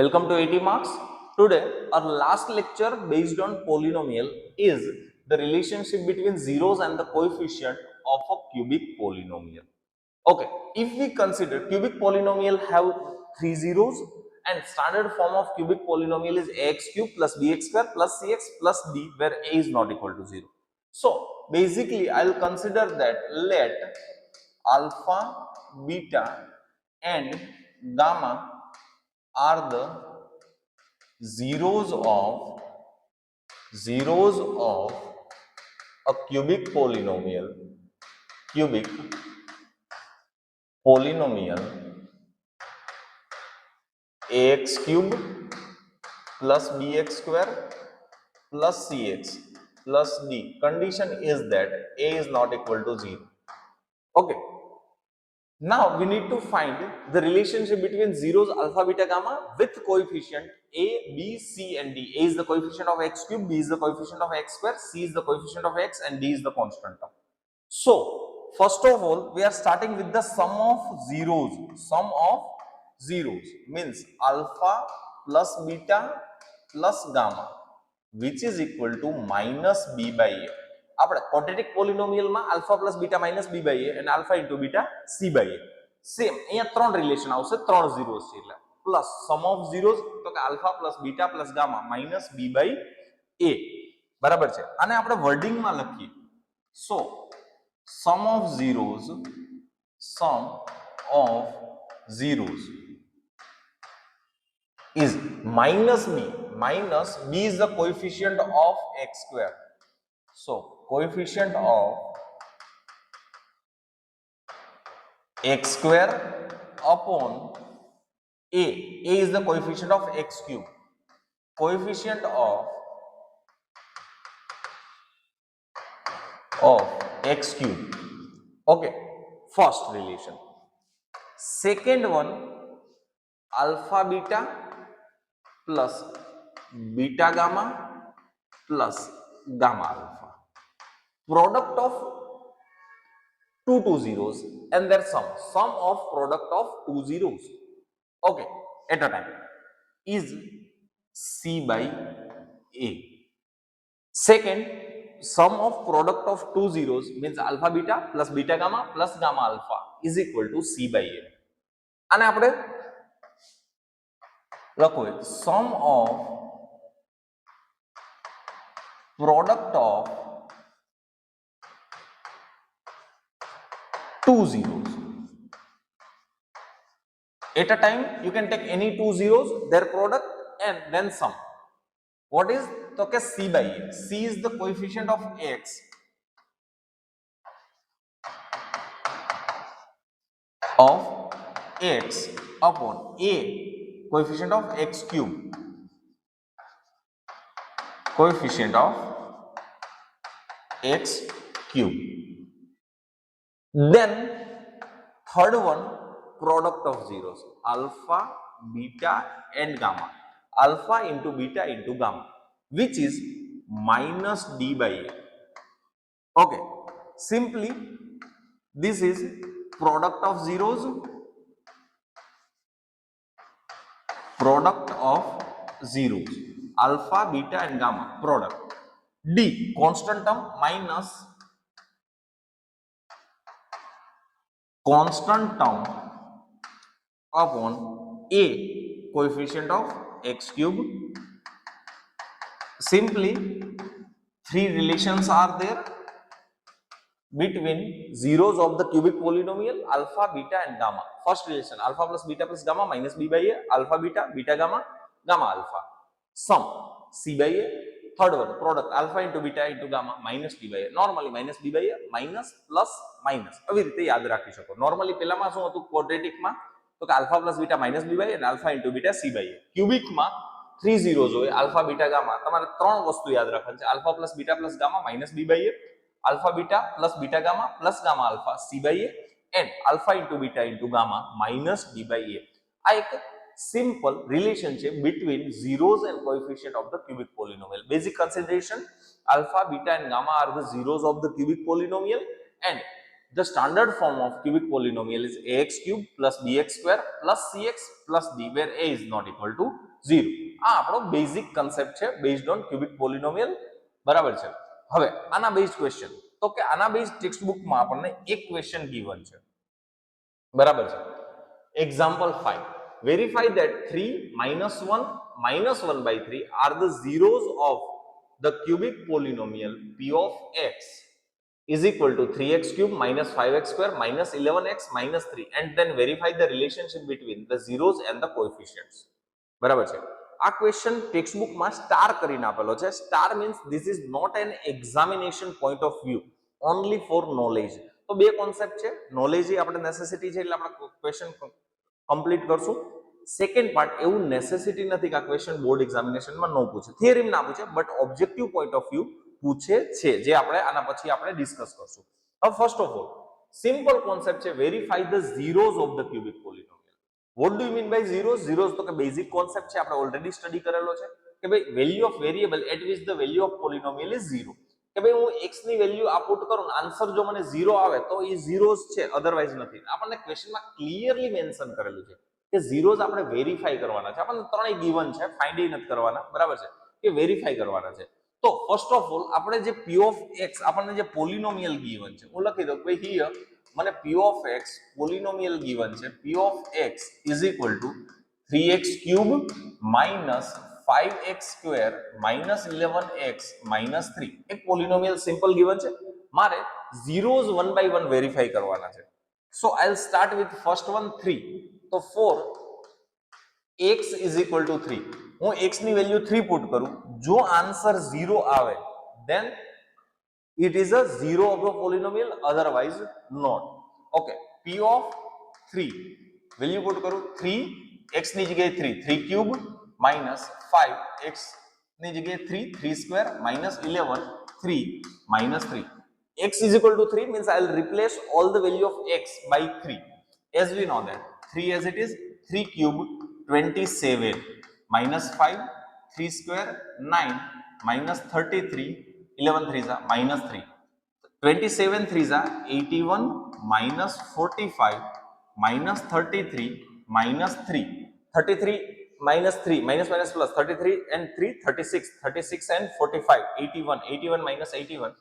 Welcome to 80 marks. Today our last lecture based on polynomial is the relationship between zeros and the coefficient of a cubic polynomial. Okay, if we consider cubic polynomial have three zeros and standard form of cubic polynomial is ax cube plus bx square plus cx plus d where a is not equal to 0. So basically I'll consider that let alpha, beta and gamma are the zeros of a cubic polynomial ax cube plus bx square plus cx plus d. Condition is that a is not equal to 0. Okay. Now we need to find the relationship between zeros alpha, beta, gamma with coefficient a, b, c and d. A is the coefficient of x cube, b is the coefficient of x square, c is the coefficient of x and d is the constant term. So first of all we are starting with the sum of zeros. Sum of zeros means alpha plus beta plus gamma which is equal to minus b by a. આપણે quadratic polynomial માં alpha plus beta minus b by a and alpha into beta c by a. Same અહીંયા ત્રણ relation આવશે, ત્રણ zeros છે એટલે plus sum of zeros તો કે alpha plus beta plus gamma minus b by a બરાબર છે. આને આપણે વર્ડિંગ માં લખીએ. So sum of zeros is minus b. Minus b is the coefficient of x square. So coefficient of x square upon a. A is the coefficient of x cube. Coefficient of x cube. Okay, first relation. Second one, alpha beta plus beta gamma plus gamma alpha. Product of two zeros and their sum. Sum of product of two zeros. Okay, at a time is c by a. Second, sum of product of two zeros means alpha beta plus beta gamma plus gamma alpha is equal to c by a. અને આપણે લખો sum of product of two zeros. At a time you can take any two zeros, their product and then sum. What is તો કે c by a. C is the coefficient of x upon a, coefficient of x cube, coefficient of x cube. Then third one, product of zeros, alpha, beta and gamma. Alpha into beta into gamma, which is minus d by a. Okay, simply this is product of zeros, alpha, beta and gamma, product. D, constant term minus constant term upon a, coefficient of x cube. Simply three relations are there between zeros of the cubic polynomial alpha, beta and gamma. First relation, alpha plus beta plus gamma minus b by a, alpha beta, beta gamma, gamma alpha. Sum c by a. Third one, product alpha into beta into gamma minus d by a. Normally minus b by a, minus plus minus. આવી રીતે યાદ રાખી શકો. Normally પહેલામાં શું હતું quadratic માં તો કે alpha plus beta minus b by a and alpha into beta c by a. Cubic માં three zeros હોય, alpha, beta, gamma. તમારે ત્રણ વસ્તુ યાદ રાખવાની છે, alpha plus beta plus gamma minus b by a, alpha beta plus beta gamma plus gamma alpha c by a and alpha into beta into gamma minus d by a. આ એક simple relationship between zeros and coefficient of the cubic polynomial. Basic consideration, alpha, beta and gamma are the zeros of the cubic polynomial and the standard form of cubic polynomial is ax cube plus bx square plus cx plus d where a is not equal to 0. આ આપણો basic concept છે based on cubic પોલિનોમિયલ, બરાબર છે. હવે આના base question, તો કે આના બેઝ ટેક્સ્ટ બુકમાં આપણને એક ક્વેશ્ચન ગીવન છે, બરાબર છે. Example 5, verify that 3 minus 1 minus 1 by 3 are the zeros of the cubic polynomial p of x is equal to 3x cube minus 5x square minus 11x minus 3, and then verify the relationship between the zeros and the coefficients. બરાબર છે. આ question text બુકમાં star કરીને આપેલો છે. Star means this is not an examination point of view, only for knowledge. તો બે concept છે, નોલેજ એ આપણે નેસેસિટી છે એટલે આપણે ક્વેશ્ચન કમ્પ્લીટ કરશું. સેકન્ડ પાર્ટ એવું નેસેસિટી નથી કે આ ક્વેશ્ચન બોર્ડ એક્ઝામિનેશનમાં ન પૂછે, થિયરીમાં ના પૂછે, but objective point of view પૂછે છે, જે આપણે આના પછી આપણે ડિસ્કસ કરશું. હવે first of all simple concept છે, verify the zeros of the cubic polynomial. What do you mean by zeros? Zeros તો કે બેઝિક કોન્સેપ્ટ છે, આપણે ઓલરેડી સ્ટડી કરેલો છે કે ભાઈ value of variable at which the value of polynomial is 0. કે ભાઈ હું x ની વેલ્યુ આ પુટ કરું ને આન્સર જો મને 0 આવે તો એ ઝીરોઝ છે, અધરવાઇઝ નથી. આપણને ક્વેશ્ચનમાં ક્લિયરલી મેન્શન કરેલું છે કે ઝીરોઝ આપણે વેરીફાઈ કરવાના છે. આપણને ત્રણેય ગિવન છે, ફાઇન્ડ એ નથી કરવાના, બરાબર છે, કે વેરીફાઈ કરવાના છે. તો ફર્સ્ટ ઓફ ઓલ આપણે જે p ઓફ x આપણને જે પોલિનોમિયલ ગિવન છે, હું લખી દઉં કે ભાઈ હિયર મને p of x polynomial given છે. p of x is equal to 3x cube minus 5x square minus 11x minus 3. એક પોલિનોમિયલ સિમ્પલ ગિવન છે, મારે zeros one by one verify કરવાના છે. So I will start with first one 3. તો 4x is equal to 3. હું x ની value 3 put કરું, જો આન્સર 0 આવે then it is a 0 of the polynomial, otherwise not. Okay, p of 3 value put કરું 3, x ની જગ્યાએ 3, 3 ક્યુબ minus 5, x ની જગ્યાએ 3, 3 square minus 11, 3 minus 3. x is equal to 3 means I will replace all the value of x by 3. As we know that 3 as it is, 3 cube 27 minus 5, 3 square 9 minus 33, 11 3s are minus 3. 27 3s are 81 minus 45 minus 33 minus 3. 33 minus 3 minus minus plus 33 and 3 36, 36 and 45 81, 81 minus 81,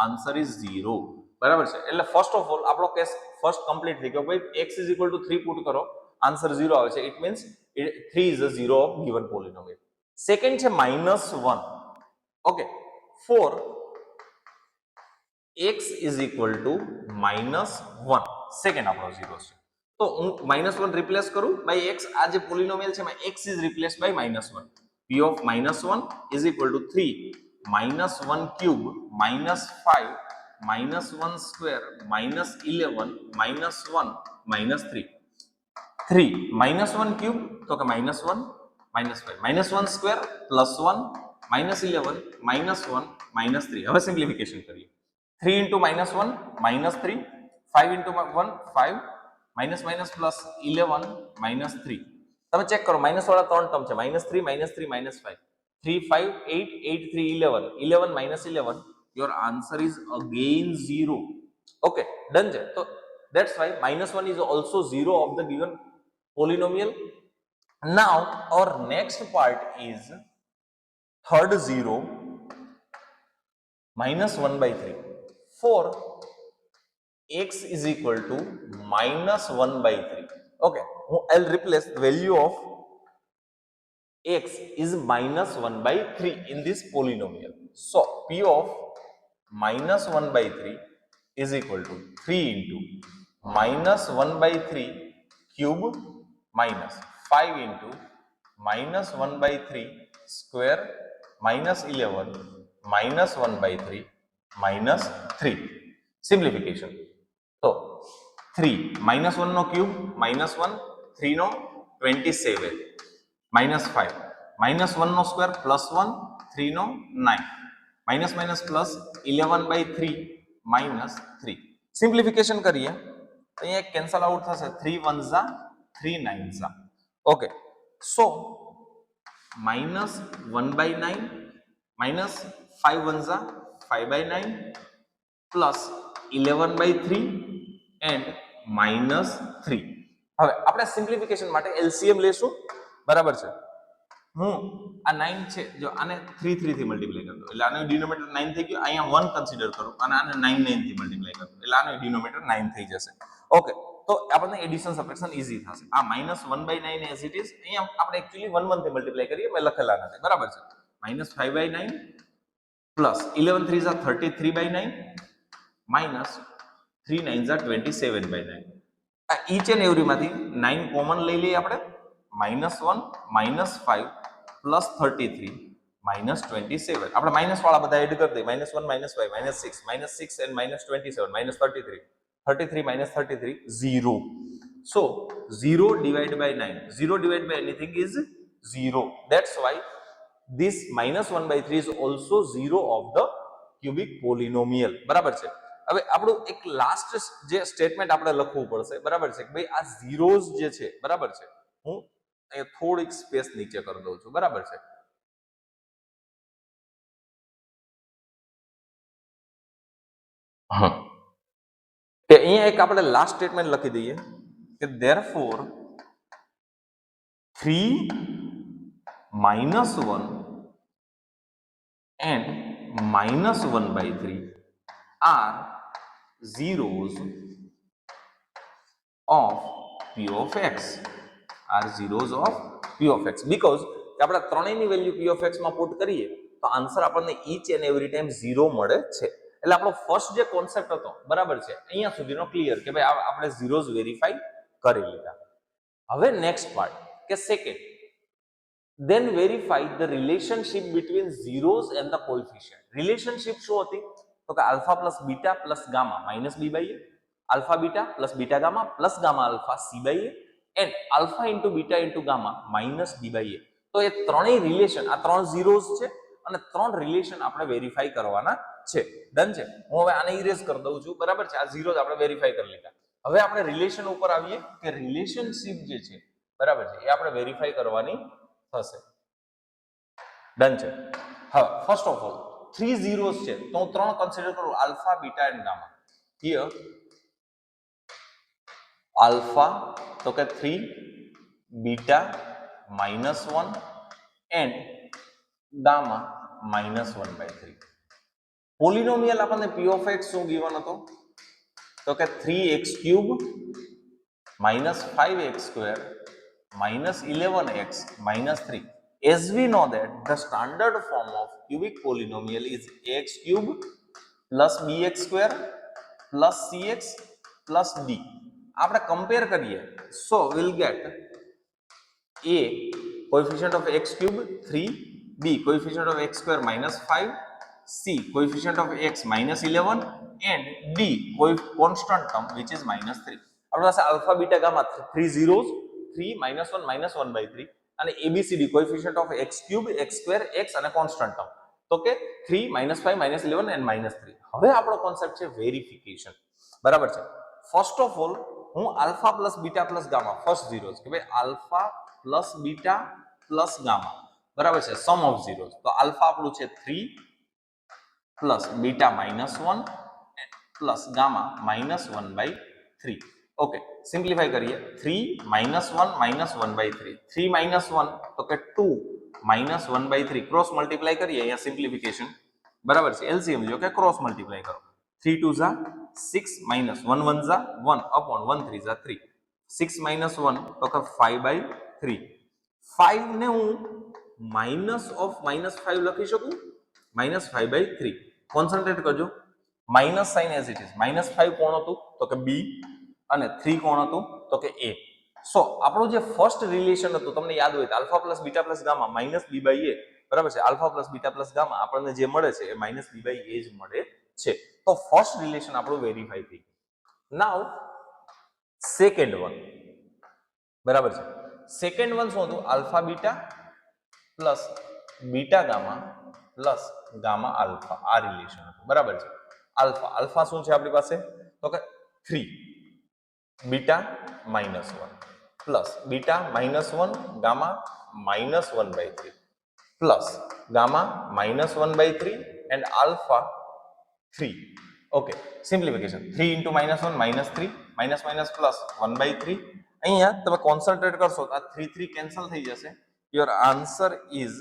answer is 0. બરાબર છે. એટલે first of all આપણો case first complete થઈ ગયો. ભાઈ x is equal to 3 put કરો, answer 0 આવે છે, it means 3 is a 0 of given polynomial. Second છે -1. Okay, for x is equal to -1, second આપણો 0 છે. તો હું -1 રિપ્લેસ કરું બાય x. આ જે પોલિનોમિયલ છે એમાં x is replace by -1. p of -1 is equal to 3 -1 cube -5 -1 square -11 -1 -3. 3 -1 cube તો કે -1 -5 -1 સ્ક્વેર +1 -11 -1 -3. હવે સિમ્પ્લિફિકેશન કરીએ. 3 into -1 -3, 5 into 1 5, minus minus plus 11 minus 3. તમે ચેક કરો, માઇનસ વાળા ત્રણ ટર્મ છે, -3 -3 -5, 3 5 8 8 3 11, 11 minus 11, your answer is again 0. Okay, done છે. તો that's why -1 is also 0 of the given polynomial. Now our next part is third 0, -1/3. For x is equal to -1/3. Okay, I'll replace the value of x is -1/3 in this polynomial. So p of -1/3 is equal to 3 into -1/3 cube minus 5 into -1/3 square minus 11 -1/3 minus 3. Simplification. So 3 -1 no cube -1, 3 no 27 -5 -1 no square +1, 3 no 9 minus minus plus 11/3 -3. Simplification કરીએ તો અહીંયા cancel out થશે, 3 1s are 3 9s are. Okay, so -1/9 minus 5 1s are 5/9 plus 11/3 and -3. હવે આપણે simplification માટે LCM લેશું, બરાબર છે. હું આ 9 છે જો આને 3 3 થી મલ્ટીપ્લાય કરતો એટલે આનો ડિનોમિનેટર 9 થઈ ગયો, અહીંયા 1 કન્સિડર કરું અને આને 9 9 થી મલ્ટીપ્લાય કરું એટલે આનો ડિનોમિનેટર 9 થઈ જશે. ઓકે, તો આપણને એડિશન સબટ્રેક્શન ઈઝી થશે. આ -1/9 એઝ ઇટ ઇઝ, અહીંયા આપણે એકચ્યુઅલી 1 1 થી મલ્ટીપ્લાય કરીએ, મેં લખેલા નથી, બરાબર છે. -5/9 પ્લસ 11 3 ઝા 33/9 માઇનસ 3 9 ઝા 27/9. આ ઈચ એન્ડ એવરીમાંથી 9 કોમન લઈ લઈએ આપણે. -1 -5 પ્લસ 33 માઇનસ 27. આપણે માઇનસ વાળા બધા એડ કરી દઈએ. -1 -5 -6 and -27 -33 33 minus 33 0. So 0 divided by 9, 0 divided by anything is 0. That's why this -1/3 is also 0 of the cubic polynomial. બરાબર છે. હવે આપણું એક લાસ્ટ જે સ્ટેટમેન્ટ આપણે લખવું પડશે, બરાબર છે, કે ભાઈ આ ઝીરોઝ જે છે, બરાબર છે, હું અહીંયા થોડીક સ્પેસ નીચે કરી દઉં છું, બરાબર છે. કે અહીંયા એક આપણે લાસ્ટ સ્ટેટમેન્ટ લખી દઈએ કે therefore 3 -1 and -1/3 are zeros of p of x, are zeros of p of x, because આપણે ત્રણેયની વેલ્યુ p of x માં પુટ કરીએ તો આન્સર આપણને ઈચ એન્ડ એવરી ટાઈમ 0 મળે છે. એટલે આપણો ફર્સ્ટ જે કોન્સેપ્ટ હતો, બરાબર છે, અહીંયા સુધીનો ક્લિયર કે ભાઈ આપણે ઝીરોઝ વેરીફાઈ કરી લીધા. હવે નેક્સ્ટ પાર્ટ કે second, then verify the relationship between zeros and the coefficient. Relationship શું હતી? તો કે alpha plus beta plus gamma minus b by a, alpha beta plus beta gamma plus gamma alpha c by a, and alpha into beta into gamma minus b by a. તો એ ત્રણેય relation, આ ત્રણ ઝીરોઝ છે અને ત્રણ relation આપણે verify કરવાના છે. ડન છે. હું હવે આને ઇરેઝ કરી દઉં છું, બરાબર છે. આ ઝીરોઝ આપણે વેરીફાઈ કરી લીધા. હવે આપણે રિલેશન ઉપર આવીએ કે રિલેશનશિપ જે છે, બરાબર છે, એ આપણે વેરીફાઈ કરવાની થશે. ડન છે. હવે ફર્સ્ટ ઓફ ઓલ 3 ઝીરોઝ છે તો હું ત્રણ કન્સિડર કરું, alpha beta and gamma. Here alpha તો કે 3, બીટા -1 એન્ડ ગામા -1/3. પોલિનોમિયલ આપણને p of x શું ગિવન હતો? તો કે 3x³ -5x² -11x -3. As we know that the standard form of cubic polynomial is ax³ plus bx² plus cx plus d. આપણે compare કરીએ so we'll get a coefficient of x³ 3, b coefficient of x² -5, c coefficient of x -11 and d constant term which is -3. આપણી પાસે alpha beta gamma 3 zeros, 3 -1 -1/3 અને abcd coefficient of x³ x² x અને constant term તો કે 3 -5 -11 and -3. હવે આપણો concept છે verification, બરાબર છે. ફર્સ્ટ ઓફ ઓલ હું alpha plus beta plus gamma first zeros કે ભાઈ alpha plus beta plus gamma, બરાબર છે, સમ ઓફ ઝીરોઝ. તો આલ્ફા આપણું છે 3 plus beta -1 plus gamma -1/3. Okay, simplify કરીએ. 3 -1 -1/3, 3 -1 તો કે 2 -1/3. ક્રોસ મલ્ટીપ્લાય કરીએ અહીંયા સિમ્પ્લિફિકેશન, બરાબર છે. એલસીએમ લ્યો કે ક્રોસ મલ્ટીપ્લાય કરો. 3 2 ઝા 6 -1 1 ઝા 1 upon 1 3 ઝા 3. 6 -1 તો કે 5/3. 5 ને હું માઇનસ ઓફ -5 લખી શકું, -5/3. કોન્સન્ટ્રેટ કરજો. Minus sign as it is. -5 કોણ હતું? તો કે બી અને 3 કોણ હતું? તો કે એ. સો આપણું જે ફર્સ્ટ રિલેશન હતું, તમને યાદ હોય તો alpha plus beta plus gamma minus b by a, બરાબર છે. Alpha plus beta plus gamma આપણને જે મળે છે એ માઇનસ બી બાય એ જ મળે છે. તો ફર્સ્ટ રિલેશન આપણું વેરીફાઈ થઈ ગયું. નાઉ સેકન્ડ વન, બરાબર છે. સેકન્ડ વન શું હતું? Alpha beta plus beta gamma plus gamma alpha, આ રિલેશન હતું, બરાબર છે. આલ્ફા આલ્ફા શું છે આપણી પાસે? તો કે 3 beta -1 plus beta -1 gamma -1/3 plus gamma -1/3 and alpha 3. Okay, simplification. 3 into -1 -3 minus minus plus 1/3. અહીંયા તમે કોન્સન્ટ્રેટ કરશો તો આ 3 3 કેન્સલ થઈ જશે. your answer is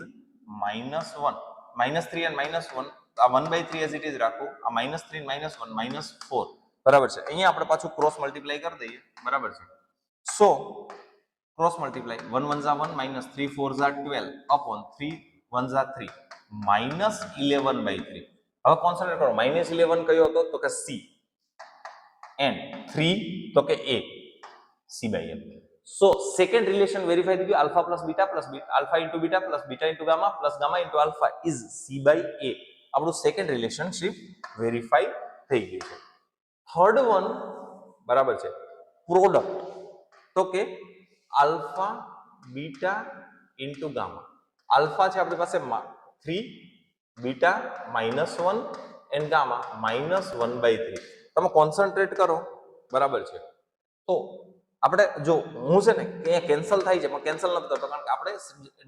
-1 -3 and -1 આ 1/3 as it is રાખો આ -3 -1 -4 બરાબર છે અહીંયા આપણે પાછું ક્રોસ મલ્ટીપ્લાય કરી દઈએ બરાબર છે સો ક્રોસ મલ્ટીપ્લાય 1 1 1 -3 4 12 upon 3 1 3 -11/3 હવે કોન્સન્ટ્રેટ કરો -11 કયો હતો તો કે c and 3 તો કે a c by m so second relation verify થઈ ગયું alpha plus beta alpha into beta plus beta into gamma plus gamma into alpha is c by a આપણું સેકન્ડ રિલેશનશિપ વેરીફાઈ થઈ ગયું છે third one બરાબર છે product તો કે alpha beta into gamma alpha છે આપણી પાસે 3 બીટા -1 એન્ડ ગામા -1/3 તમે કોન્સન્ટ્રેટ કરો બરાબર છે તો આપણે જો હું છે ને અહીંયા કેન્સલ થાય છે પણ કેન્સલ નથી કરતો કારણ કે આપણે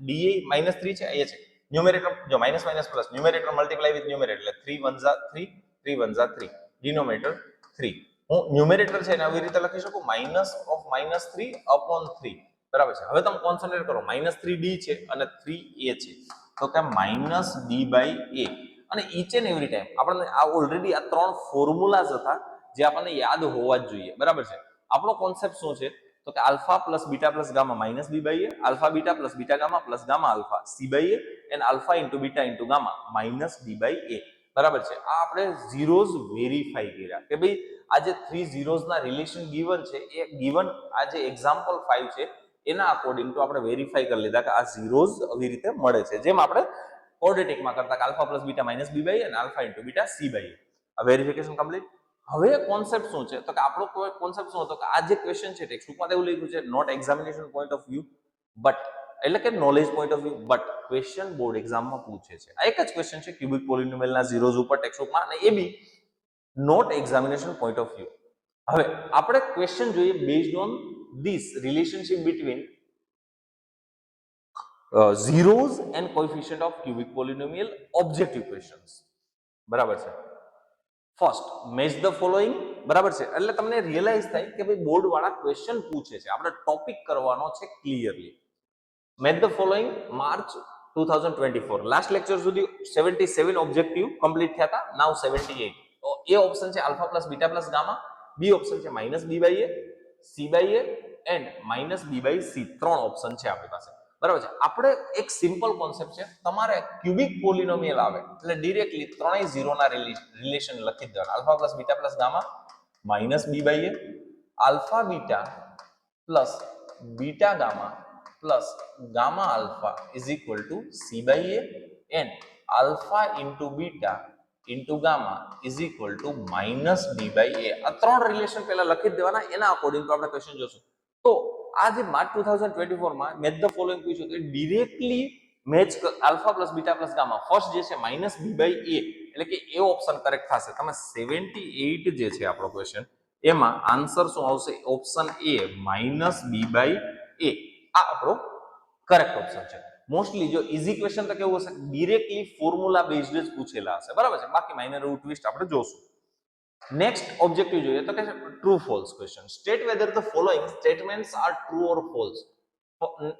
ડીએ -3 છે અહીંયા છે ન્યુમેરેટર જો minus minus plus numerator multiply with numerator એટલે 3 1 3 3 1 3 ડિનોમિનેટર 3 હું ન્યુમેરેટર છે ને આવી રીતે લખી શકું -3 upon 3 બરાબર છે હવે તમે કોન્સન્ટ્રેટ કરો -3d છે અને 3a છે તો કે -d/a અને ઈચ એન્ડ એવરી ટાઈમ આપણને આ ઓલરેડી આ ત્રણ ફોર્મ્યુલાસ હતા જે આપણને યાદ હોવા જ જોઈએ બરાબર છે આપણો કોન્સેપ્ટ શું છે તો કે alpha plus beta plus gamma -b/a alpha beta plus beta gamma plus gamma alpha c/a and alpha into beta into gamma -d/a બરાબર છે આ આપણે ઝીરોઝ વેરીફાઈ કર્યા કે ભાઈ આ જે 3 ઝીરોઝ ના રિલેશન ગિવન છે એ ગિવન આ જે એક્ઝામ્પલ 5 છે એના અકોર્ડિંગ ટુ આપણે વેરીફાઈ કરી લીધા કે આ ઝીરોઝ આવી રીતે મળે છે જેમ આપણે ક્વોડ્રેટિકમાં કરતા કે આલ્ફા પ્લસ બીટા -b/a અને આલ્ફા ઇન્ટુ બીટા c/a આ વેરિફિકેશન કમ્પ્લીટ હવે કોન્સેપ્ટ શું છે તો કે આપણો કોન્સેપ્ટ શું હતો કે આ જે ક્વેશ્ચન છે ટેક્સ્ટબુકમાં એવું લખ્યું છે not examination point of view but એટલે કે knowledge point of view but question board એક્ઝામમાં પૂછે છે આ એક જ ક્વેશ્ચન છે ક્યુબિક પોલિનોમિયલના ઝીરોઝ ઉપર ટેક્સ્ટબુકમાં અને એ be note examination point of view હવે આપણે ક્વેશ્ચન જોઈએ based on this relationship between zeros and coefficient of cubic polynomial objective questions બરાબર છે ફર્સ્ટ મેચ ધ ફોલોઈંગ બરાબર છે એટલે તમને રિયલાઇઝ થાય કે ભાઈ બોર્ડ વાળા ક્વેશ્ચન પૂછે છે આપણે ટોપિક કરવાનો છે clearly match the following March 2024 last lecture સુધી 77 ઓબ્જેક્ટિવ કમ્પ્લીટ થયા હતા નાઉ 78 તો એ ઓપ્શન છે alpha plus beta plus gamma B option છે -b/a c/a એન્ડ -b/c ત્રણ ઓપ્શન છે આપણી પાસે બરાબર છે આપણે એક સિમ્પલ કોન્સેપ્ટ છે તમારે ક્યુબિક પોલિનોમિયલ આવે એટલે ડાયરેક્ટલી ત્રણેય ઝીરો ના રિલેશન લખી દેવાના alpha plus beta plus gamma -b/a alpha beta plus beta gamma plus gamma alpha is equal two c/a and alpha into beta into gamma is equal two -d/a આ ત્રણ relation પહેલા લખી દેવાના એના according તો આપણે ક્વેશ્ચન જોશું તો આ જે માર્ચ 2024 માં મેચ ધ ફોલોઈંગ પૂછ્યું તો directly match alpha plus beta plus gamma first જે છે -b/a એટલે કે એ ઓપ્શન કરેક્ટ થશે તમે 78 જે છે આપણો ક્વેશ્ચન એમાં આન્સર શું આવશે ઓપ્શન એ -b/a આ આપણો કરેક્ટ ઓપ્શન છે મોસ્ટલી જો ઈઝી ક્વેશ્ચન તો કેવું હશે ડિરેક્ટલી ફોર્મ્યુલા બેઝડ જ પૂછેલા હશે બરાબર છે બાકી માઇનર રૂટ ટ્વિસ્ટ આપણે જોશું નેક્સ્ટ ઓબ્જેક્ટિવ જોઈએ તો કે true false question state whether the following statements are true or false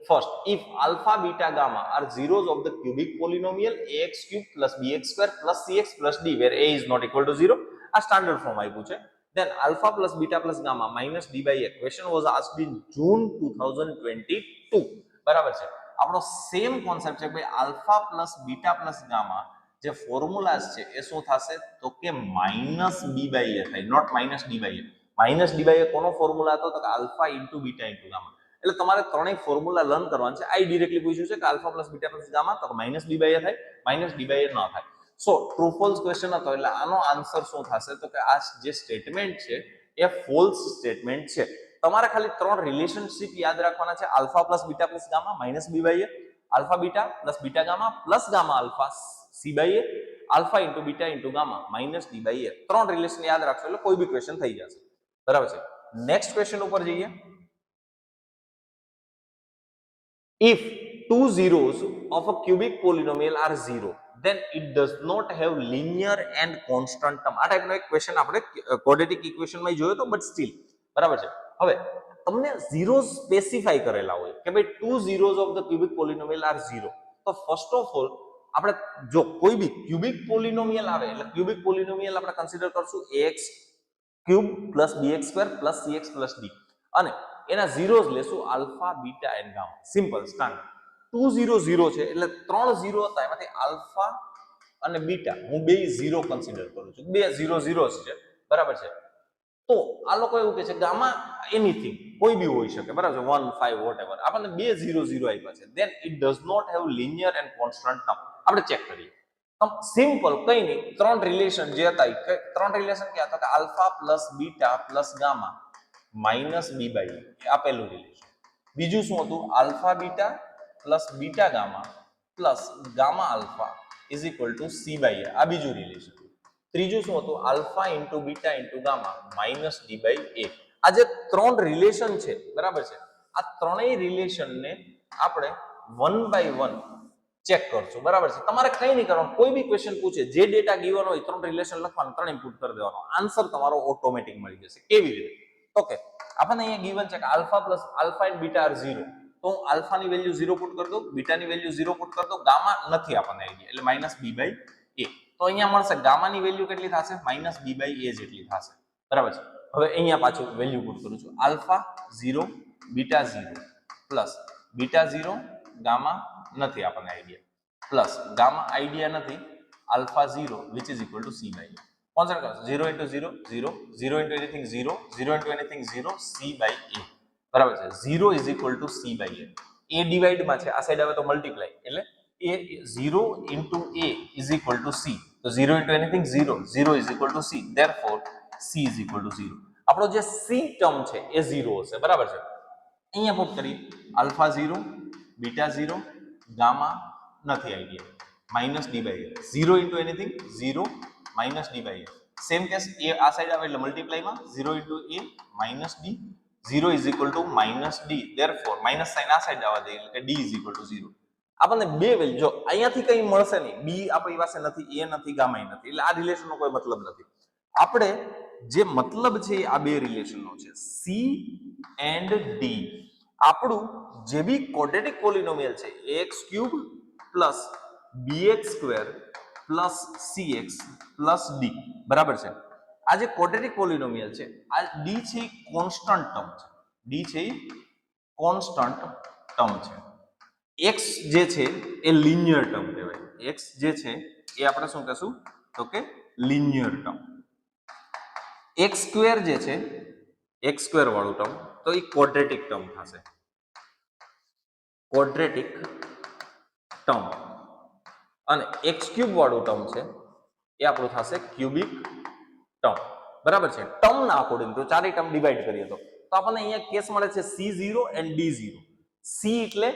first if alpha beta gamma are zeros of the cubic polynomial ax³ + bx² + cx + d where a is not equal to 0 આ standard form આપ્યું છે then alpha plus beta plus gamma minus d/a question was asked in June 2022 બરાબર છે આપણો same concept છે ભાઈ alpha plus beta plus gamma જે ફોર્મ્યુલાસ છે એ શું થશે તો કે -b/a થાય નોટ -d/a -d/a કોનો ફોર્મ્યુલા હતો તો કે alpha into beta into gamma એટલે તમારે ત્રણેય ફોર્મ્યુલા લર્ન કરવાના છે આ ડિરેક્ટલી પૂછ્યું છે કે alpha plus beta plus gamma તો -b/a થાય -d/a ન થાય સો ટ્રુ ફોલ્સ ક્વેશ્ચન હતો એટલે આનો આન્સર શું થશે તો કે આ જે સ્ટેટમેન્ટ છે એ ફોલ્સ સ્ટેટમેન્ટ છે તમારે ખાલી ત્રણ રિલેશનશિપ યાદ રાખવાના છે alpha plus beta plus gamma -b/a alpha beta plus beta gamma plus gamma alpha c/a alpha into beta into gamma -d/a ત્રણ રિલેશન યાદ રાખશો એટલે કોઈ બી ક્વેશ્ચન થઈ જશે બરાબર છે નેક્સ્ટ ક્વેશ્ચન ઉપર જઈએ if two zeros of a cubic polynomial are 0 then it does not have linear and constant term આ ટાઈપનો એક ક્વેશ્ચન આપણે ક્વોડ્રેટિક ઇક્વેશન માં જોયો તો બટ સ્ટીલ બરાબર છે હવે તમને ઝીરો સ્પેસિફાઈ કરેલા હોય કે ભાઈ 2 zeros of the cubic polynomial are 0, તો ફર્સ્ટ ઓફ ઓલ આપણે જો કોઈ બી ક્યુબિક પોલિનોમિયલ આવે એટલે ક્યુબિક પોલિનોમિયલ આપણે કન્સિડર કરશું ax cube plus bx square plus cx plus d, અને એના ઝીરોઝ લેશું alpha beta and gamma. Simple standard. 2 0 0 છે એટલે 3 ઝીરો હતા, એમાંથી આલ્ફા અને બીટા હું બે ઝીરો કન્સિડર કરું છું, બે 0 0 છે, બરાબર છે. તો આ લોકો એવું કહે છે ગામા એનીથિંગ કોઈ બી હોઈ શકે, બરાબર છે, 1 5 વોટએવર. આપણને બે 0 0 આપ્યા છે, then it does not have linear and constant term. આપણે ચેક કરીએ. સિમ્પલ, કઈ નહીં, ત્રણ રિલેશન જે હતા, ત્રણ રિલેશન ક્યાં હતા કે alpha plus beta plus gamma minus b by a આપેલું રિલેશન. બીજું શું હતું? Alpha beta plus beta gamma plus gamma alpha is equal to C by a, આ બીજું રિલેશન. ત્રીજું શું હતું? Alpha into beta into gamma minus d by a. આ જે ત્રણ રિલેશન છે, બરાબર છે, આ ત્રણેય રિલેશનને આપણે વન બાય વન ચેક કરશું, બરાબર છે. તમારે કઈ નહીં કરવાનું, કોઈ બી ક્વેશ્ચન પૂછે, જે ડેટા ગિવન હોય ત્રણ રિલેશન લખવાનું, ત્રણ ઇનપુટ કરી દેવાનો, આન્સર તમારો ઓટોમેટિક મળી જશે. કેવી રીતે? ઓકે, આપણને અહીંયા ગિવન છે કે alpha plus alpha and beta are 0, તો હું આલ્ફાની વેલ્યુ 0 પુટ કરી દઉં, બીટાની વેલ્યુ 0 પુટ કરી દઉં, ગામા નથી આપણને આઈડિયા એટલે માઇનસ બી બાય એ. તો અહીંયા મળશે ગામાની વેલ્યુ કેટલી થશે? માઇનસ બી બાય એ જેટલી થશે, બરાબર છે. હવે અહીંયા પાછું વેલ્યુ પુટ કરું છું, alpha 0 beta 0 plus beta 0 gamma નથી આપણને આઈડિયા પ્લસ ગામા આઈડિયા નથી, alpha 0 which is equal to C by A. Concept કરો, 0 into 0 0 0 into anything 0 0 into anything 0 c by a, બરાબર છે. 0 is equal to c by a. a divide માં છે, આ side આવે તો મલ્ટીપ્લાય, એટલે a 0 into a is equal to c, તો 0 into anything 0 0 is equal to c, therefore c is equal to 0. આપણો જે c ટર્મ છે એ 0 હશે, બરાબર છે. અહીંયા પુટ કરી આલ્ફા 0 બીટા 0 ગામા નથી idea minus d by a, 0 into anything 0 minus d by a. Same case એ આ સાઈડ આવે એટલે મલ્ટીપ્લાયમાં 0 into a minus d, 0 is equal to minus d, therefore minus sign આ સાઈડ આવવા દે એટલે કે d is equal to 0. આપણને બે વેલ્યુ, જો અહીંયાથી કંઈ મળશે નહીં, બી આપણી પાસે નથી, એ નથી, ગામા નથી, એટલે આ રિલેશનનો કોઈ મતલબ નથી. આપણે જે મતલબ છે આ બે રિલેશનનો છે, સી એન્ડ ડી. આપણું જે બી ક્વોડ્રેટિક પોલિનોમિયલ છે ax cube plus bx square plus cx plus d, બરાબર છે. આ જે ક્વોડ્રેટિક પોલિનોમિયલ છે, આ d છે કોન્સ્ટન્ટ ટર્મ છે, d છે કોન્સ્ટન્ટ ટર્મ છે. x જે છે એ લિનિયર ટર્મ કહેવાય, x જે છે એ આપણે શું કહેશું તો કે લિનિયર ટર્મ. x સ્ક્વેર જે છે, x સ્ક્વેર વાળું ટર્મ, તો એ ક્વોડ્રેટિક ટર્મ થશે, ક્વોડ્રેટિક ટર્મ. અને x ક્યુબ વાળું ટર્મ છે એ આપણું થશે ક્યુબિક ટર્મ, બરાબર છે. ટર્મના અકોર્ડિંગ તો ચારેય ટર્મ ડિવાઈડ કરીએ તો આપણને અહીંયા કેસ મળે છે c0 એન્ડ d0. c એટલે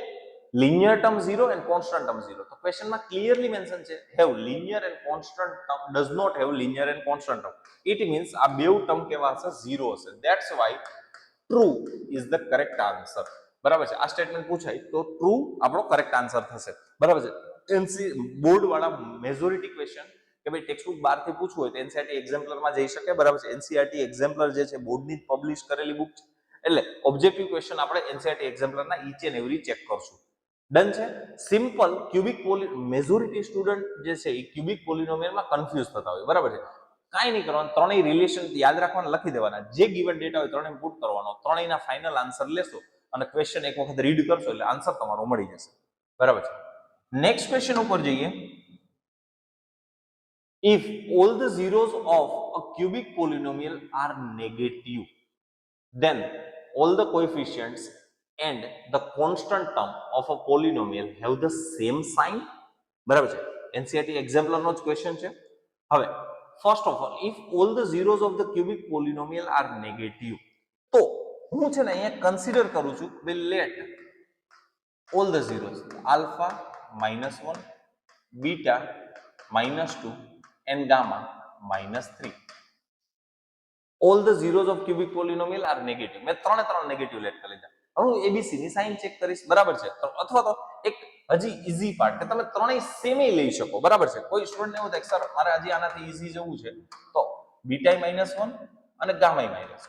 linear term 0 and constant term 0. તો ક્વેશ્ચનમાં ક્લિયરલી મેન્શન છે have linear and constant term, does not have linear and constant term. It means આ બેવ ટર્મ કેવા હશે? 0 હશે. That's why true is the correct answer. બરાબર છે. આ સ્ટેટમેન્ટ પૂછાય તો ટ્રુ આપણો કરેક્ટ આન્સર થશે, બરાબર છે. એનસી બોર્ડ વાળા મેજોરિટી ક્વેશ્ચન કે ભાઈ ટેક્સ્ટબુક 12 થી પૂછવું હોય તો એનસીઆરટી એક્ઝામ્પલરમાં જઈ શકે, બરાબર છે. એનસીઆરટી એક્ઝામ્પલર જે છે બોર્ડની પબ્લિશ કરેલી બુક છે, એટલે ઓબ્જેક્ટિવ ક્વેશ્ચન આપણે એનસીઆરટી એક્ઝામ્પલરના ઈચ એન્ડ એવરી ચેક કરશું. ડન છે. સિમ્પલ ક્યુબિક મેજોરિટી સ્ટુડન્ટ જે છે એ ક્યુબિક પોલિનોમિયલમાં કન્ફ્યુઝ થતા હોય, બરાબર છે. કાંઈ નહીં કરવાનું, ત્રણેય રિલેશન યાદ રાખવાના, લખી દેવાના, જે ગિવન ડેટા હોય ત્રણેય પુટ કરવાનો, ત્રણેયના ફાઇનલ આન્સર લેશો અને ક્વેશ્ચન એક વખત રીડ કરશો એટલે આન્સર તમારો મળી જશે, બરાબર છે. નેક્સ્ટ ક્વેશ્ચન ઉપર જઈએ. If all the zeros of a cubic polynomial are negative, then all the coefficients and the constant term of a polynomial have the same sign, બરાબર છે. એનસીઆરટી એક્ઝામ્પલરનો જ ક્વેશ્ચન છે. હવે first of all, if all the zeros of the cubic polynomial are negative, તો હું છે ને અહીંયા કન્સિડર કરું છું કે late all the zeros alpha -1 beta -2 and gamma -3, all the zeros of cubic polynomial are negative. મેં ત્રણ નેગેટિવ લેટ કરી લીધા. હવે હું એબીસી ની સાઇન ચેક કરીશ, બરાબર છે. અથવા તો એક હજી ઈઝી પાર્ટ કે તમે ત્રણેય સેમ લઈ શકો, બરાબર છે. કોઈ સ્ટુડન્ટ એવું થાય સર મારે હજી આનાથી ઈઝી જવું છે તો બીટા -1 અને ગામા -1,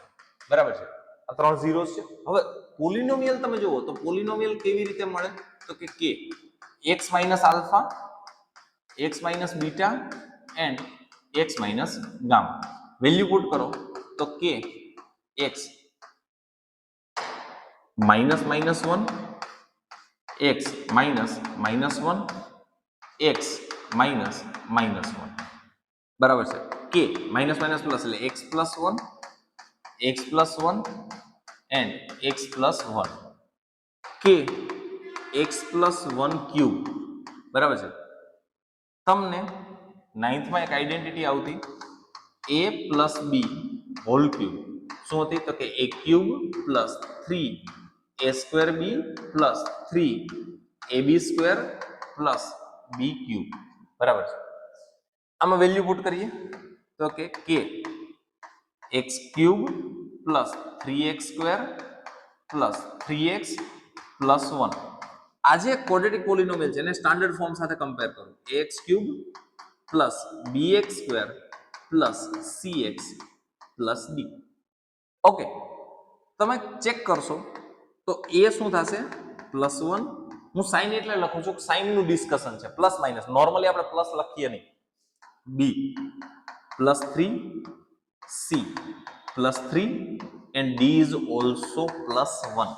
બરાબર છે. આ 3 ઝીરોસ છે. હવે પોલિનોમિયલ તમે જુઓ તો પોલિનોમિયલ કેવી રીતે મળે તો કે k x minus alpha, x minus beta and x minus gamma. Value put કરો તો k x minus minus 1, x minus minus 1, x minus minus 1 બરાબર છે. k minus minus plus એટલે x plus 1, x plus 1 and x plus 1. k x plus 1 cube બરાબર છે. તમને 9th માં એક આઈડેન્ટિટી આવતી a plus b whole cube. શું હતી તો કે a cube plus 3 a square b plus 3 ab square plus b cube બરાબર છે. આમાં વેલ્યુ પુટ કરીએ તો કે k x cube plus 3x square plus 3x plus 1. આજે ક્વોડ્રેટિક પોલિનોમિયલ છે એને સ્ટાન્ડર્ડ ફોર્મ સાથે કમ્પેર કરો. ax cube plus bx square plus cx plus d. Okay, તમે ચેક કરશો તો a શું થશે +1. હું સાઇન એટલે લખું છું સાઇન નું ડિસ્કશન છે, પ્લસ માઇનસ. નોર્મલી આપણે પ્લસ લખીએ નહીં. b +3 c +3 and d is also +1.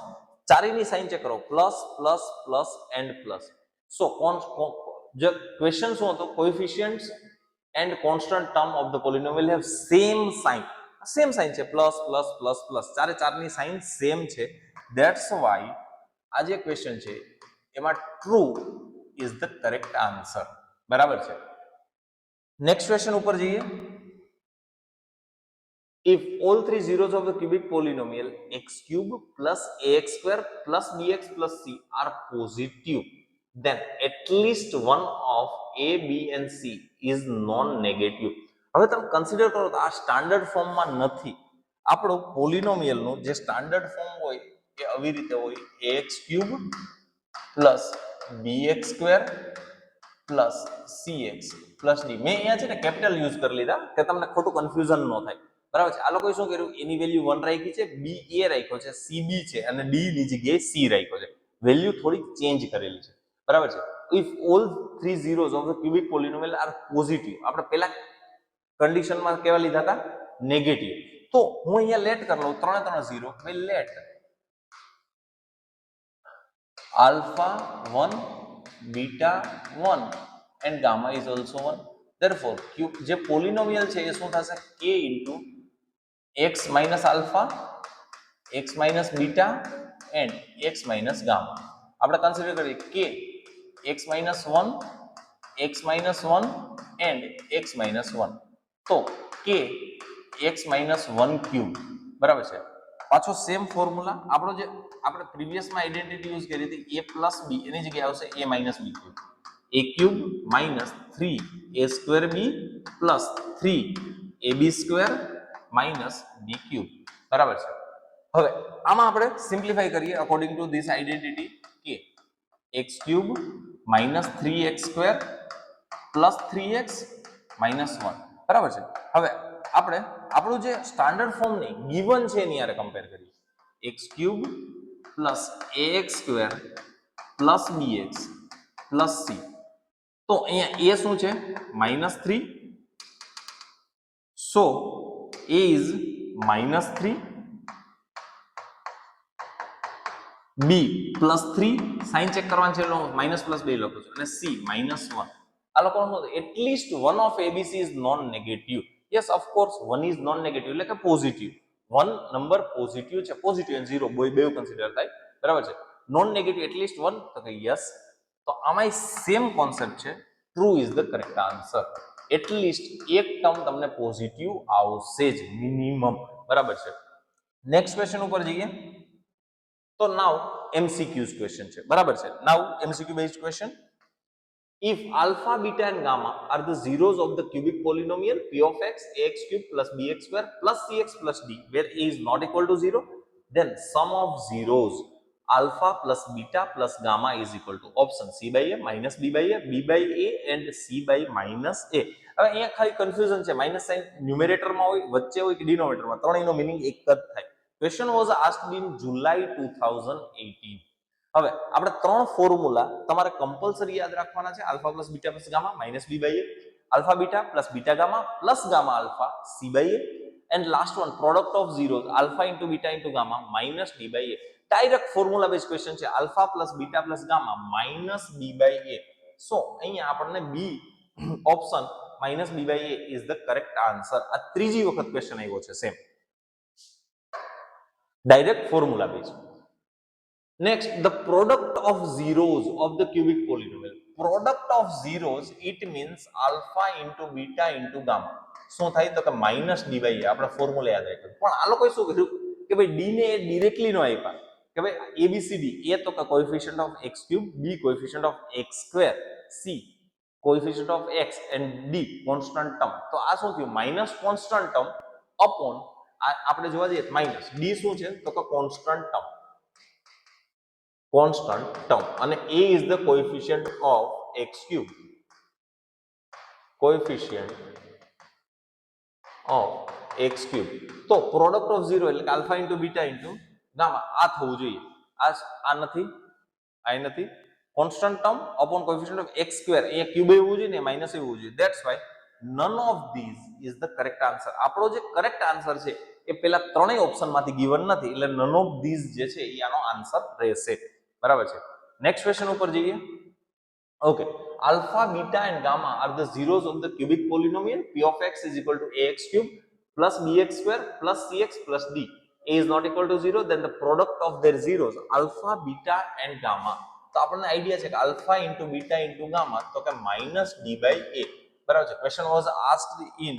ચારેયની સાઇન ચેક કરો, plus plus plus and plus. So જે ક્વેશ્ચન શું હતો, coefficients and constant term of the polynomial have same sign. Same sign છે, plus plus plus plus. ચારેની sign same છે. That's why આ જે ક્વેશ્ચન છે એમાં true is the correct answer. બરાબર છે. નેક્સ્ટ ક્વેશ્ચન ઉપર જઈએ. If all three zeros of the cubic polynomial x cube plus ax square plus bx plus c are positive, then at least one of a, b and c is non-negative. હવે તમે consider કરો તો આ standard ફોર્મમાં નથી. આપણો પોલિનોમિયલનું જે standard form હોય એ આવી રીતે હોય ax cube plus bx square plus cx plus d. મેં અહીંયા છે ને કેપિટલ યુઝ કરી લીધા કે તમને ખોટું કન્ફ્યુઝન ન થાય. બરાબર છે. આ લોકોએ શું કર્યું, એની વેલ્યુ 1 રાખી છે, બી એ રાખ્યો છે, સી બી છે અને ડી ની જગ્યાએ સી રાખ્યો છે. વેલ્યુ થોડી ચેન્જ કરેલી છે. બરાબર છે. If all three zeros of the cubic polynomial are positive, આપણે પહેલા કન્ડિશનમાં કેવા લીધા હતા, નેગેટિવ. તો હું અહીંયા લેટ કરી લઉં 3 zero. Will let alpha 1, beta 1 and gamma is also 1. Therefore જે પોલિનોમિયલ છે એ શું થશે, k into x minus alpha, x minus beta and x minus gamma. આપણે કન્સિડર કરીએ k x minus 1, x minus 1 and x minus 1. તો k x minus 1 cube બરાબર છે. પાછો સેમ ફોર્મ્યુલા આપણો જે આપણે પ્રીવિયસમાં આઈડેન્ટિટી યુઝ કરી હતી a plus b એની જગ્યાએ આવશે a minus b cube. a cube minus 3 a square b plus 3 ab square minus b cube બરાબર છે. હવે આમાં આપણે સિમ્પ્લિફાઈ કરીએ અકોર્ડિંગ ટુ ધીસ આઈડેન્ટિટી કે x cube minus 3x square plus 3x minus 1 બરાબર છે. હવે આપણે આપણું જે સ્ટાન્ડર્ડ ફોર્મ ની ગિવન છે એની યારે કમ્પેર કરીએ. x cube plus ax square plus bx plus c. તો અહીંયા a શું છે -3. so a is -3, b +3 sign check કરવાનું છે એટલે માઇનસ પ્લસ 2 લખું છું, અને c -1. આ લોકોનું at least one of abc is known negative. Yes of course one is known negative એટલે કે પોઝિટિવ. વન નંબર પોઝિટિવ છે, પોઝિટિવ અને ઝીરો બે કન્સિડર થાય. બરાબર છે. નોન નેગેટિવ એટલીસ્ટ વન, તો કે યસ. તો આમાં સેમ કોન્સેપ્ટ છે. True is the correct answer. At least એક ટર્મ તમને પોઝિટિવ આવશે જ મિનિમમ. બરાબર છે. નેક્સ્ટ ક્વેશ્ચન ઉપર જઈએ તો નાઉ MCQs ક્વેશ્ચન છે. બરાબર છે. નાઉ MCQ based question. If alpha, beta and gamma are the zeros of the cubic polynomial p of x ax cube plus bx square plus cx plus d, where a is not equal to 0, then sum of zeros alpha plus beta plus gamma is equal to option c by a minus b by a, b by a and c by minus a. હવે અહીંયા ખાલી confusion છે, minus sign ન્યુમેરેટરમાં હોય, વચ્ચે હોય કે ડિનોમિનેટરમાં, ત્રણેયનો meaning એક જ થાય. ક્વેશ્ચન વોઝ આસ્ક્ડ ઇન જુલાઈ 2018. હવે આપણે ત્રણ ફોર્મ્યુલા તમારે કમ્પલસરી યાદ રાખવાના છે. Alpha plus beta plus gamma minus b by a, alpha beta plus beta gamma plus gamma alpha c by a, and last one product of zeros alpha into beta into gamma minus d by a. Direct formula base question છે. Alpha plus beta plus gamma minus b by a. So અહીંયા આપણને b option minus b by a is the correct answer. આ ત્રીજી વખત question આવ્યો છે same direct formula base. Next, the product of zeros of the cubic polynomial. Product of zeros, it means alpha into beta into gamma. શું થાય તો કે minus d by એ. આપણે ફોર્મ્યુલા યાદ રાખ્યું. પણ આ લોકોએ શું કર્યું કે ભાઈ ડી ને ડિરેક્ટલી નો આપ્યા કે ભાઈ એબીસીડી. એ તો કે coefficient of x cube, B coefficient of x square, C coefficient of x and D constant term. તો આ શું થયું માઇનસ કોન્સ્ટન્ટ ટર્મ અપોન આપણે જોવા જઈએ માઇનસ ડી શું છે તો કે constant term. constant term and a is the coefficient of x cube, coefficient of x cube. તો product of 0 એટલે alpha into beta into gamma આ થવું જોઈએ. આ નથી constant term upon coefficient of x square. A cube એવું જોઈએ ને માઈનસ એવું જોઈએ. that's why none of these is the correct answer. આપણો જે કરેક્ટ આન્સર છે એ પેલા ત્રણેય ઓપ્શન માંથી given નથી એટલે none of these જે છે એ આનો આન્સર રહેશે. બરાબર છે. નેક્સ્ટ ક્વેશ્ચન ઉપર જઈએ. Okay, alpha beta and gamma are the zeros of the cubic polynomial p of x is equal to ax cube plus bx square plus cx plus d. a is not equal to 0, then the product of their zeros alpha beta and gamma. તો આપણને idea છે કે alpha into beta into gamma તો કે minus d by a. બરાબર છે. Question was asked in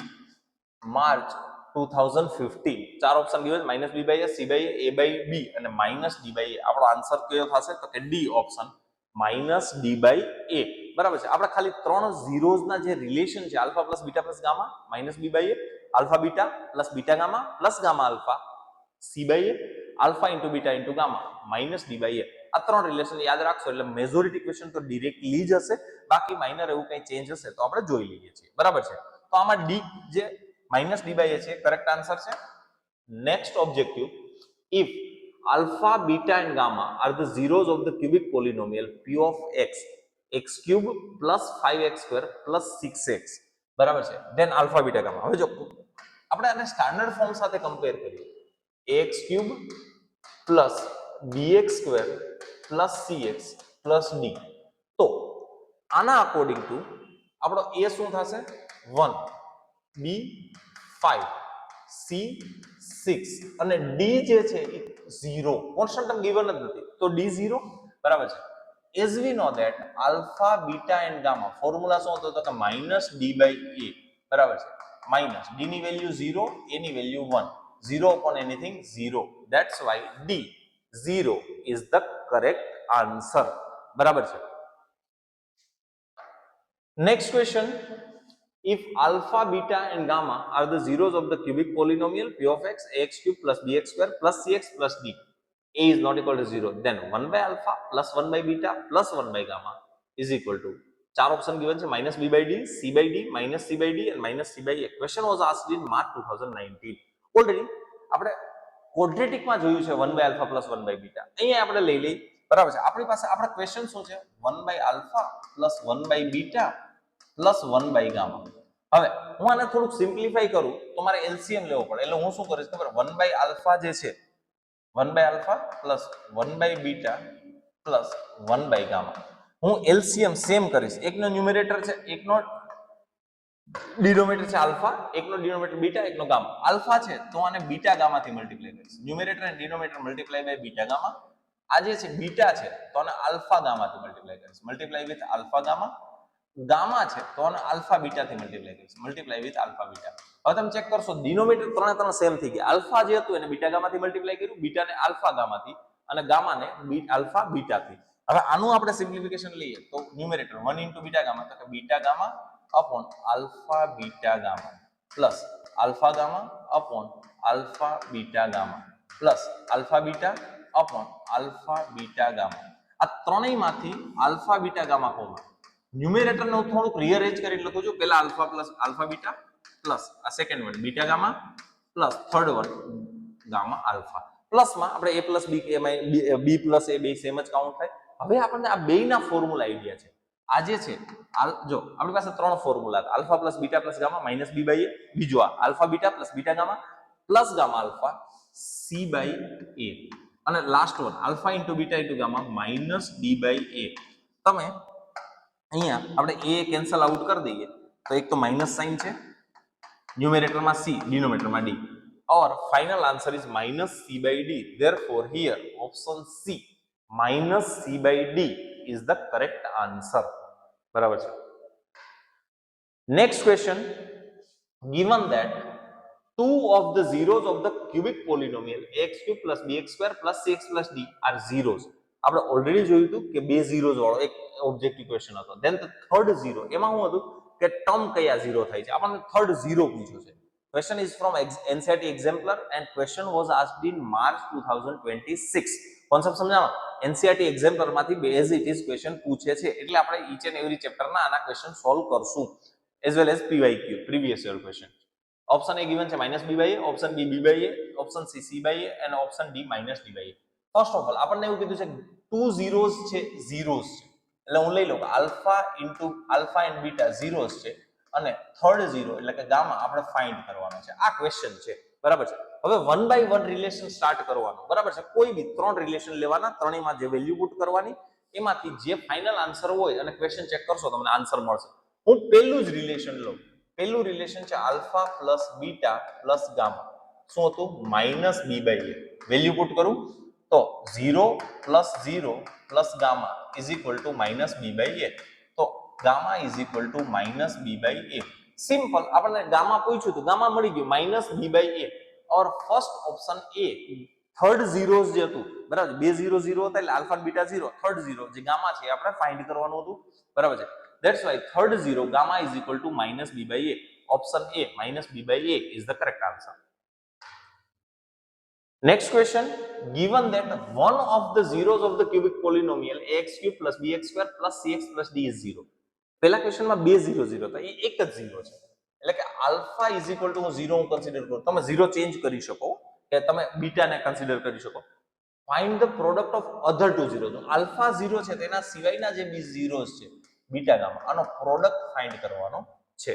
March 2015. ચાર option given minus b by a, c by a by b અને માઇનસ ડી બાય એ. આપણો આન્સર કયો થશે તો કે d option minus d by a. બરાબર છે. આપણે ખાલી ત્રણ ઝીરોઝ ના જે રિલેશન છે alpha plus beta plus gamma minus b by a, alpha beta plus beta gamma plus gamma alpha c by a, alpha into beta into gamma minus d by a. આ ત્રણ રિલેશન યાદ રાખશો એટલે majority question તો directly જ હશે. બાકી minor એવું કંઈ ચેન્જ હશે તો આપણે જોઈ લઈએ છીએ. બરાબર છે. તો આમાં ડી જે minus d by a છે કરેક્ટ આન્સર છે. Next objective, if alpha beta and gamma are the zeros of the cubic polynomial p of x x cube plus 5x square plus 6x બરાબર છે, then alpha beta gamma. હવે જો આપણે આને standard form સાથે compare કરીએ ax cube plus bx square plus cx plus d, તો આના અકોર્ડિંગ ટુ આપણો a શું થશે 1, b 5, c 6 અને d જે છે એ 0. કોન્સ્ટન્ટ ટર્મ ગિવન જ નથી તો d 0 બરાબર છે. as we know that alpha beta and gamma formula શું હતો તો કે -d by a બરાબર છે. માઈનસ d ની વેલ્યુ 0, a ની value 1, 0 upon anything 0. that's why d 0 is the correct answer. બરાબર છે. next question, if alpha beta and gamma are the zeros of the cubic polynomial p of x ax cube plus bx square plus cx plus d, a is not equal to 0, then 1 by alpha plus 1 by beta plus 1 by gamma is equal to, ચાર option given છે minus b by d, c by d, minus c by d and minus c by a. question was asked in March 2019. Already આપણે quadratic માં જોયું છે 1 by alpha plus 1 by beta. અહીંયા આપણે લઈ લઈ બરાબર છે. આપણી પાસે આપણા ક્વેશ્ચન શું છે 1 by alpha plus 1 by beta plus 1 by gamma. હવે હું આને થોડુંક સિમ્પ્લિફાઈ કરું તો મારે એલસીએમ લેવો પડે એટલે હું શું કરીશ ખબર 1 by alpha જે છે 1 by alpha plus 1 by beta plus 1 by gamma હું એલસીએમ સેમ કરીશ. એકનો ન્યુમેરેટર છે, એકનો ડિનોમિનેટર છે આલ્ફા, એકનો ડિનોમિનેટર બીટા, એકનો ગામા. આલ્ફા છે તો આને બીટા ગામા થી મલ્ટીપ્લાય કરીશ. ન્યુમેરેટર અને denominator multiply by beta gamma. આ જે છે બીટા છે તો આને આલ્ફા ગામા થી મલ્ટીપ્લાય કરીશ. Multiply with alpha gamma. Gamma છે તો આને આલ્ફા બીટા થી મલ્ટીપ્લાય કરીશ. Multiply with alpha beta. હવે તમે ચેક કરશો ડિનોમિનેટર ત્રણે સેમ થઈ ગયા. આલ્ફા જે હતું એને બીટા ગામા થી મલ્ટીપ્લાય કર્યું, બીટાને આલ્ફા ગામા થી અને ગામાને આલ્ફા બીટા થી. હવે આનું આપણે સિમ્પ્લિફિકેશન લઈએ તો ન્યુમેરેટર 1 into બીટા ગામા તો કે beta gamma upon alpha beta gamma plus alpha gamma upon alpha beta gamma plus alpha beta upon alpha beta gamma. આ ત્રણેયમાંથી alpha beta gamma common. Numerator ને હું થોડુંક રીઅરેન્જ કરી લખું છું. પહેલા alpha plus alpha beta plus આ second one beta gamma plus third one gamma alpha. પ્લસમાં આપણે a plus b b plus a બે સેમ જ કાઉન્ટ થાય. હવે આપણને આ બેયના ફોર્મ્યુલા આઈડિયા છે. આ જે છે જો આપણી પાસે ત્રણ ફોર્મ્યુલા હતા, alpha plus beta plus gamma minus b by a, બીજો આ alpha beta plus beta gamma plus gamma alpha c by a, અને last one alpha into beta into gamma minus d by a. તમે અહીંયા આપણે a cancel out કરી દઈએ તો એક તો માઇનસ સાઇન છે, ન્યુમેરેટરમાં c, ડિનોમિનેટરમાં d. Our final answer is minus c by d. Therefore, here option C minus c by d is the correct answer. બરાબર છે. Next question, given that two of the zeros of the cubic polynomial ax cube plus bx square plus cx plus d are zeros. આપણે already જોયું હતું કે બે ઝીરોઝ વાળો એક objective question હતો. ધેન ધ થર્ડ ઝીરો, એમાં શું હતું કે ટર્મ કયા ઝીરો થાય છે, આપણને થર્ડ ઝીરો પૂછ્યો છે. Question is from NCERT exemplar and question was asked in March 2026. Concept સમજાવો, NCERT exemplar માંથી as it is question પૂછે છે એટલે આપણે each and every chapter ના આના question solve કરશું, as well as PYQ previous year question. Option A given છે -b by a, option B b by a, option C c by a and option D -d by a. First of all આપણને એવું કીધું છે two ઝીરોઝ છે, ઝીરોઝ છે, એટલે હું લઈ લઉં alpha into alpha and beta zeros છે અને થર્ડ ઝીરો એટલે કે ગામા આપણે ફાઇન્ડ કરવાનો છે. આ ક્વેશ્ચન છે, બરાબર છે. હવે one by one relation start કરવાનું, બરાબર છે. કોઈ બી ત્રણ રિલેશન લેવાના, ત્રણેયમાં જે વેલ્યુ પુટ કરવાની, એમાંથી જે ફાઇનલ આન્સર હોય અને ક્વેશ્ચન ચેક કરશો તમને આન્સર મળશે. હું પહેલું જ રિલેશન લઉં. પહેલું રિલેશન છે alpha plus beta plus gamma. શું હતું? -b by a. Value put કરું તો 0 plus 0 plus gamma is equal to -b by a. તો gamma is equal to -b by a. Simple. આપણને ગામા પૂછ્યું તો ગામા મળી ગયું -b by a. Or first option એ થર્ડ ઝીરોઝ જે હતું, બરાબર, બે ઝીરો ઝીરો હતા એટલે alpha beta zero, third zero જે ગામા છે આપણે ફાઇન્ડ કરવાનું હતું, બરાબર છે. That's why third zero gamma is equal to -b by a. Option A -b by a is the correct answer. Next question, given that one of the zeros of the cubic polynomial ax cube plus bx square plus cx plus d is 0. પહેલા ક્વેશ્ચનમાં બે zero zero હતા, એ એક જ zero છે, એટલે કે alpha is equal two હું zero હું કન્સિડર કરું, તમે ઝીરો ચેન્જ કરી શકો કે તમે બીટાને કન્સિડર કરી શકો. Find the product of other two zero. Alpha zero છે તેના સિવાયના જે બી ઝીરોઝ છે બીટા ગામા, આનો પ્રોડક્ટ ફાઇન્ડ કરવાનો છે.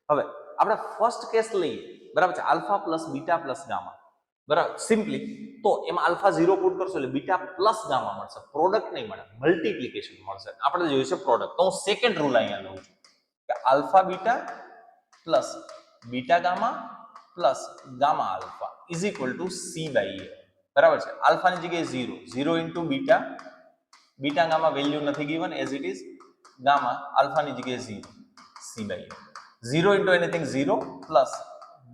હવે આપણે ફર્સ્ટ કેસ લઈએ, બરાબર છે, alpha plus beta plus gamma, બરાબર, સિમ્પલી. તો એમાં આલ્ફા 0 પુટ કરશો એટલે બીટા પ્લસ ગામા મળશે, પ્રોડક્ટ નહીં મળે, મલ્ટીપ્લિકેશન મળશે. આપણે જોયું છે પ્રોડક્ટ. તો હું સેકન્ડ રૂલ અહીંયા લઉં છું કે alpha beta plus beta gamma plus gamma alpha is equal to c by a, બરાબર છે. આલ્ફાની જગ્યાએ 0, 0 into beta, beta gamma value નથી given as it is, gamma આલ્ફાની જગ્યાએ 0, c by a. 0 into anything 0 plus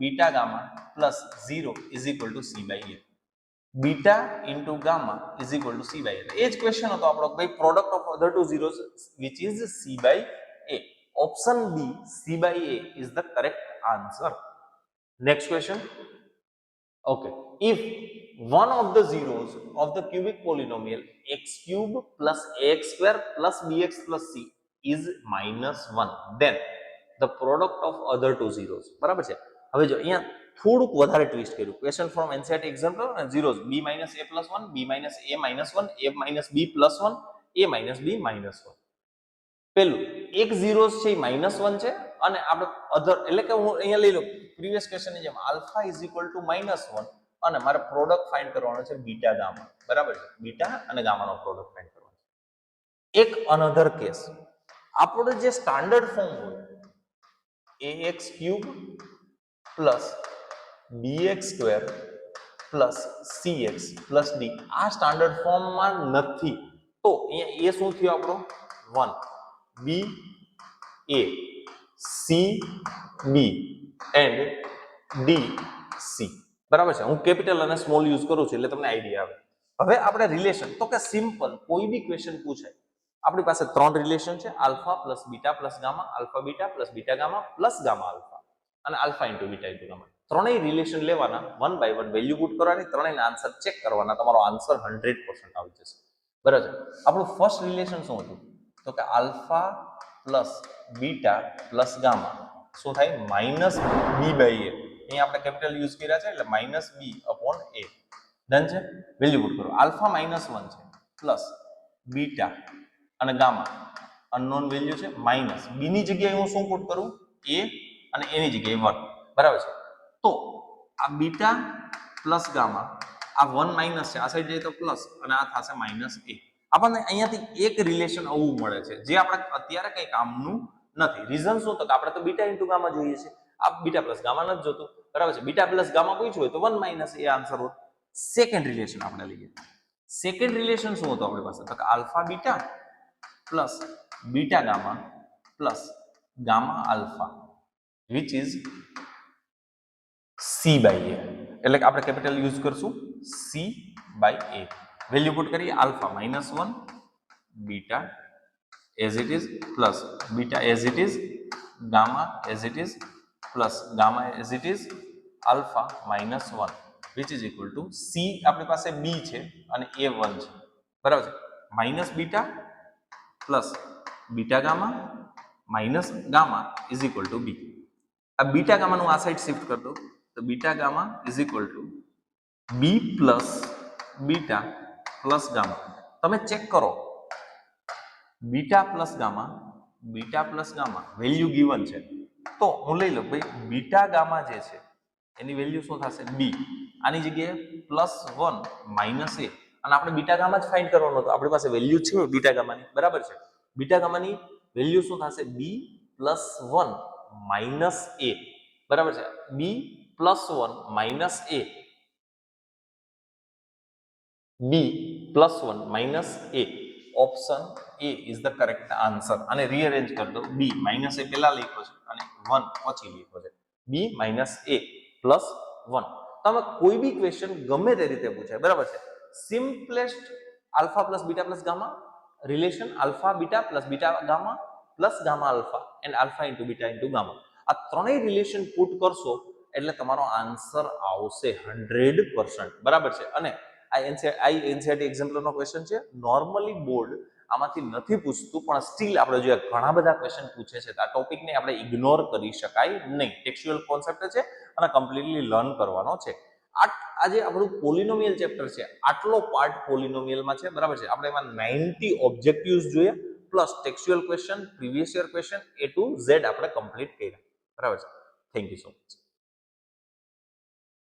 beta gamma plus 0 is equal to c by a. Beta into gamma is equal to c by a. એ જ question હતો આપણો, ભાઈ product of other two zeros which is c by a. Option B c by a is the correct answer. Next question. Okay, if one of the zeros of the cubic polynomial x cube plus ax square plus bx plus c is -1, then the product of other two zeros, બરાબર છે. હવે જો અહીંયા થોડુંક વધારે twist કર્યું. Question from NCERT example અને zeros b - a + 1, b - a - 1, a - b + 1, a - b - 1. પેલું એક ઝીરોસ છે એ -1 છે અને આપણે અધર એટલે કે હું અહીંયા લઈ લઉં પ્રીવિયસ ક્વેશ્ચનની જેમ આલ્ફા ઇઝ ઇક્વલ ટુ -1 અને મારે પ્રોડક્ટ ફાઇન્ડ કરવાનો છે બીટા ગામા, બરાબર છે. બીટા અને ગામાનો પ્રોડક્ટ ફાઇન્ડ કરવાનો છે. એક અનધર કેસ, આપણો જે સ્ટાન્ડર્ડ ફોર્મ હોય ax cube plus bx square plus cx plus d, આ સ્ટાન્ડર્ડ ફોર્મમાં નથી. તો અહીંયા a શું થયો આપણો? 1, b a, c b and d c, બરાબર છે. હું કેપિટલ અને સ્મોલ યુઝ કરું છું એટલે તમને આઈડિયા આવે. હવે આપણે રિલેશન, તો કે સિમ્પલ કોઈ બી ક્વેશ્ચન પૂછાય, આપણી પાસે ત્રણ રિલેશન છે, alpha plus beta plus gamma, alpha beta plus beta gamma plus gamma alpha અને alpha into beta into gamma. ત્રણેય રિલેશન લેવાના, one by one value put કરવાની, ત્રણેયના આન્સર ચેક કરવાના, તમારો આન્સર 100% આવી જશે, બરાબર છે. આપણું ફર્સ્ટ રિલેશન શું હતું? તો કે alpha plus beta plus gamma શું થાય? -b by a. અહીંયા આપણે કેપિટલ યુઝ કર્યા છે એટલે -b / a. ડન છે. વેલ્યુ પુટ કરો. આલ્ફા -1 છે પ્લસ બીટા અને ગામા અનનોન વેલ્યુ છે માઇનસ બી ની જગ્યાએ હું શું પુટ કરું? એ અને એની જગ્યાએ 1. બરાબર છે. તો આ બીટા પ્લસ ગામા આ 1 માઇનસ છે, આ સાઈડ જઈએ તો પ્લસ અને આ થશે માઇનસ એ. આપણને અહીંયાથી એક રિલેશન આવું મળે છે જે આપણે અત્યારે કઈ કામનું નથી. રીઝન શું? તો આપણે તો બીટા ઇન્ટુ ગામા જોઈએ છે, આ બીટા પ્લસ ગામા નથી જોતું. બરાબર છે. બીટા પ્લસ ગામા પૂછ્યું હોય તો 1 માઇનસ એ આન્સર હોત. સેકન્ડ રિલેશન આપણે લઈએ. સેકન્ડ રિલેશન શું હતું આપણી પાસે? તો કે alpha beta plus beta gamma plus gamma alpha which is c by a. એટલે કે આપણે કેપિટલ યુઝ કરશું c by a. Value put કરીએ. Alpha -1 beta as it is plus beta as it is gamma as it is plus gamma as it is alpha -1 which is equal to c આપણી પાસે બી છે અને એ 1 છે. બરાબર છે. Minus beta plus beta gamma minus gamma is equal to b. આ beta ગામાનું આ સાઈડ શિફ્ટ કરી દો તો beta gamma is equal to b plus beta plus gamma. તમે ચેક કરો beta plus gamma value given છે તો હું લઈ લઉં ભાઈ બીટા ગામા જે છે એની વેલ્યુ શું થશે? બી. આની જગ્યાએ +1 માઇનસ એ અને આપણે બીટા ગામા જ ફાઇન્ડ કરવાનો હતો. આપણી પાસે વેલ્યુ છે બીટા ગામાની. બરાબર છે. બીટા ગામાની વેલ્યુ શું થશે? B +1 minus A. બરાબર છે. B +1 minus A. B +1 minus A. Option A is the correct answer. અને રીઅરેન્જ કરી દો. બી માઇનસ એ પહેલા લખ્યો છે અને 1 પછી લખ્યો છે. બી માઇનસ એ +1. તમે કોઈ બી ક્વેશ્ચન ગમે તે રીતે પૂછાય. બરાબર છે. Simplest alpha plus beta plus gamma relation alpha beta plus beta gamma plus gamma alpha and alpha into beta into gamma. આ ત્રણેય રિલેશન પુટ કરશો એટલે તમારો આન્સર આવશે 100%. બરાબર છે. અને આ એનસીઆરટી એક્ઝામ્પલનો ક્વેશ્ચન છે. નોર્મલી બોર્ડ આમાંથી નથી પૂછતું પણ સ્ટીલ આપણે જોઈએ ઘણા બધા ક્વેશ્ચન પૂછે છે. આ ટોપિકને આપણે ઇગ્નોર કરી શકાય નહીં. ટેક્સ્ચ્યુઅલ કોન્સેપ્ટ છે અને કમ્પ્લીટલી લર્ન કરવાનો છે. આજે આપણું પોલિનોમિયલ ચેપ્ટર છે. આટલો પાર્ટ પોલિનોમિયલમાં છે. બરાબર છે. આપણે એમાં 90 ઓબ્જેક્ટિવ્સ જોઈએ plus textual question, previous year question A to Z આપણે કમ્પ્લીટ કર્યા. બરાબર છે. Thank you so much.